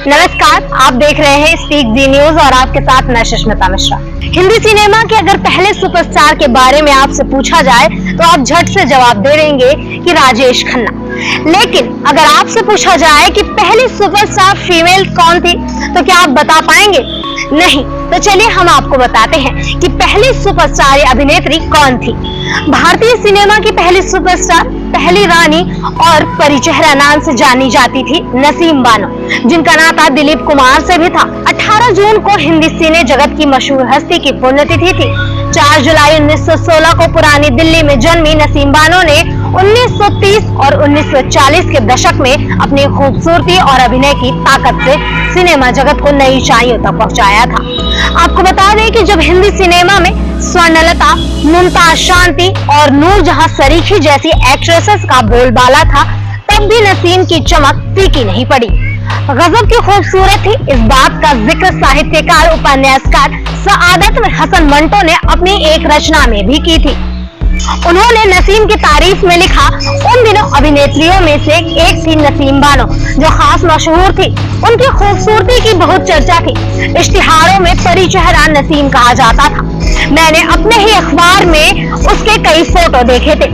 नमस्कार, आप देख रहे हैं स्पीक दी न्यूज और आपके साथ मैं सुष्मिता मिश्रा। हिंदी सिनेमा के अगर पहले सुपरस्टार के बारे में आपसे पूछा जाए तो आप झट से जवाब दे देंगे कि राजेश खन्ना। लेकिन अगर आपसे पूछा जाए कि पहली सुपरस्टार फीमेल कौन थी तो क्या आप बता पाएंगे? नहीं। तो चलिए हम आपको बताते हैं कि पहली सुपरस्टार अभिनेत्री कौन थी। भारतीय सिनेमा की पहली सुपरस्टार, पहली रानी और परिचेहरा नाम से जानी जाती थी नसीम बानो, जिनका नाता दिलीप कुमार से भी था। 18 जून को हिंदी सिने जगत की मशहूर हस्ती की पुण्यतिथि थी। 4 जुलाई 1916 को पुरानी दिल्ली में जन्मी नसीम बानो ने 1930 और 1940 के दशक में अपनी खूबसूरती और अभिनय की ताकत से सिनेमा जगत को नई ऊंचाइयों तक पहुंचाया था। आपको बता दें कि जब हिंदी सिनेमा में स्वर्णलता, मुमताज शांति और नूरजहां सरीखी जैसी एक्ट्रेसेस का बोलबाला था, तब भी नसीम की चमक फीकी नहीं पड़ी। गजब की खूबसूरत थी, इस बात का जिक्र साहित्यकार उपन्यासकार सआदत हसन मंटो ने अपनी एक रचना में भी की थी। उन्होंने नसीम की तारीफ में लिखा, उन दिनों अभिनेत्रियों में से एक थी नसीम बानो, जो खास मशहूर थी। उनकी खूबसूरती की बहुत चर्चा थी। इश्तिहारों में परिचेहरा नसीम कहा जाता था। मैंने अपने ही अखबार में उसके कई फोटो देखे थे।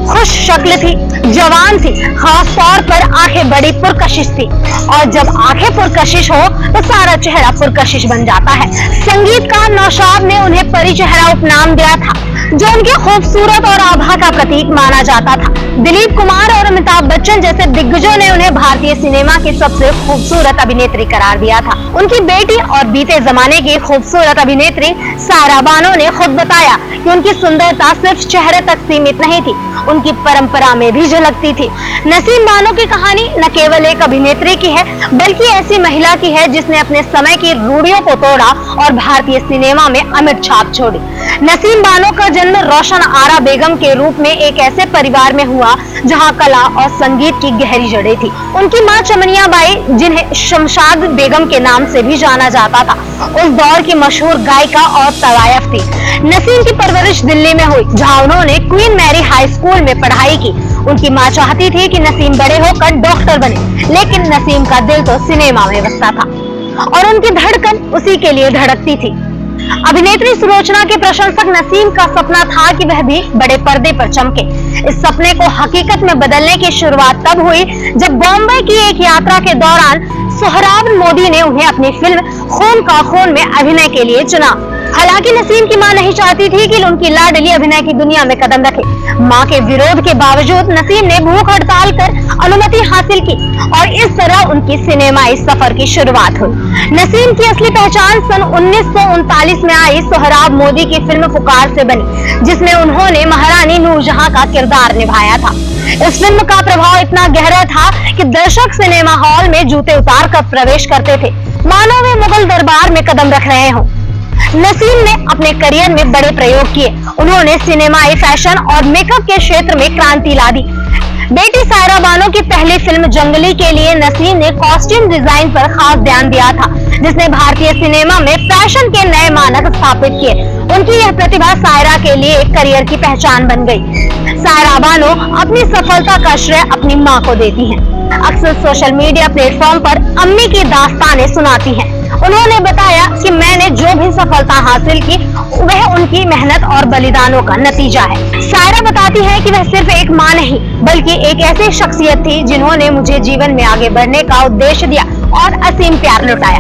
खुश शक्ल थी, जवान थी, खास तौर पर आंखें बड़ी पुरकशिश थी, और जब आंखें पुरकशिश हो तो सारा चेहरा पुरकशिश बन जाता है। संगीतकार नौशाद ने उन्हें परिचेहरा उपनाम दिया था, जो उनकी खूबसूरत और आभा का प्रतीक माना जाता था। दिलीप कुमार और अमिताभ बच्चन जैसे दिग्गजों ने उन्हें भारतीय सिनेमा की सबसे खूबसूरत अभिनेत्री करार दिया था। उनकी बेटी और बीते जमाने की खूबसूरत अभिनेत्री सायरा बानो ने खुद बताया कि उनकी सुंदरता सिर्फ चेहरे तक सीमित नहीं थी, उनकी परंपरा में भी झलकती थी। नसीम बानो की कहानी न केवल एक अभिनेत्री की है, बल्कि ऐसी महिला की है जिसने अपने समय की रूढ़ियों को तोड़ा और भारतीय सिनेमा में अमिट छाप छोड़ी। नसीम बानो का जन्म रोशन आरा बेगम के रूप में एक ऐसे परिवार में हुआ जहां कला और संगीत की गहरी जड़ें थी। उनकी मां चमनिया बाई, जिन्हें शमशाद बेगम के नाम से भी जाना जाता था, उस दौर की मशहूर गायिका और तवायफ थी। नसीम की परवरिश दिल्ली में हुई, जहां उन्होंने क्वीन मैरी हाई स्कूल में पढ़ाई की। उनकी मां चाहती थी कि नसीम बड़े होकर डॉक्टर बने, लेकिन नसीम का दिल तो सिनेमा में बसता था और उनकी धड़कन उसी के लिए धड़कती थी। अभिनेत्री सुलोचना के प्रशंसक नसीम का सपना था कि वह भी बड़े पर्दे पर चमके। इस सपने को हकीकत में बदलने की शुरुआत तब हुई जब बॉम्बे की एक यात्रा के दौरान सोहराब मोदी ने उन्हें अपनी फिल्म खून का खून में अभिनय के लिए चुना। हालांकि नसीम की मां नहीं चाहती थी कि उनकी लाडली अभिनय की दुनिया में कदम रखे। मां के विरोध के बावजूद नसीम ने भूख हड़ताल कर अनुमति हासिल की और इस तरह उनकी सिनेमाई सफर की शुरुआत हुई। नसीम की असली पहचान सन 1939 में आई सोहराब मोदी की फिल्म पुकार से बनी, जिसमें उन्होंने महारानी नूरजहां का किरदार निभाया था। इस फिल्म का प्रभाव इतना गहरा था कि दर्शक सिनेमा हॉल में जूते उतार कर प्रवेश करते थे, मानो वे मुगल दरबार में कदम रख रहे हों। नसीम ने अपने करियर में बड़े प्रयोग किए। उन्होंने सिनेमाई, फैशन और मेकअप के क्षेत्र में क्रांति ला दी। बेटी सायरा बानो की पहली फिल्म जंगली के लिए नसीम ने कॉस्ट्यूम डिजाइन पर खास ध्यान दिया था, जिसने भारतीय सिनेमा में फैशन के नए मानक स्थापित किए। उनकी यह प्रतिभा सायरा के लिए करियर की पहचान बन गई। सायरा बानो अपनी सफलता का श्रेय अपनी मां को देती हैं। अक्सर सोशल मीडिया प्लेटफॉर्म पर अम्मी की दास्तानें सुनाती हैं। उन्होंने बताया कि मैंने जो भी सफलता हासिल की वह उनकी मेहनत और बलिदानों का नतीजा है। सायरा बताती है कि वह सिर्फ एक मां नहीं, बल्कि एक ऐसी शख्सियत थी जिन्होंने मुझे जीवन में आगे बढ़ने का उद्देश्य दिया और असीम प्यार लुटाया।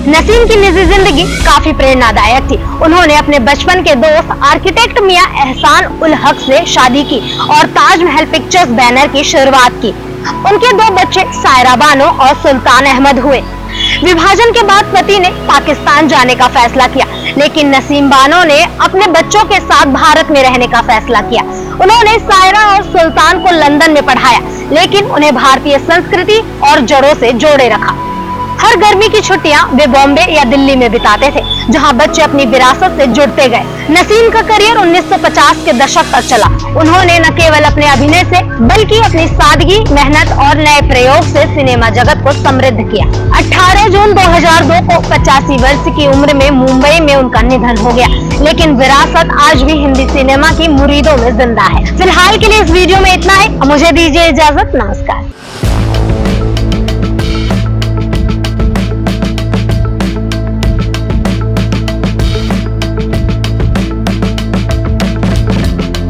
नसीम की निजी जिंदगी काफी प्रेरणादायक थी। उन्होंने अपने बचपन के दोस्त आर्किटेक्ट मियां एहसान उल हक से शादी की और ताजमहल पिक्चर्स बैनर की शुरुआत की। उनके 2 बच्चे सायरा बानो और सुल्तान अहमद हुए। विभाजन के बाद पति ने पाकिस्तान जाने का फैसला किया, लेकिन नसीम बानो ने अपने बच्चों के साथ भारत में रहने का फैसला किया। उन्होंने सायरा और सुल्तान को लंदन में पढ़ाया, लेकिन उन्हें भारतीय संस्कृति और जड़ों से जोड़े रखा। हर गर्मी की छुट्टियां वे बॉम्बे या दिल्ली में बिताते थे, जहां बच्चे अपनी विरासत से जुड़ते गए। नसीम का करियर 1950 के दशक तक चला। उन्होंने न केवल अपने अभिनय से, बल्कि अपनी सादगी, मेहनत और नए प्रयोग से सिनेमा जगत को समृद्ध किया। 18 जून 2002 को 85 वर्ष की उम्र में मुंबई में उनका निधन हो गया, लेकिन विरासत आज भी हिंदी सिनेमा की मुरीदों में जिंदा है। फिलहाल के लिए इस वीडियो में इतना ही। मुझे दीजिए इजाजत। नमस्कार।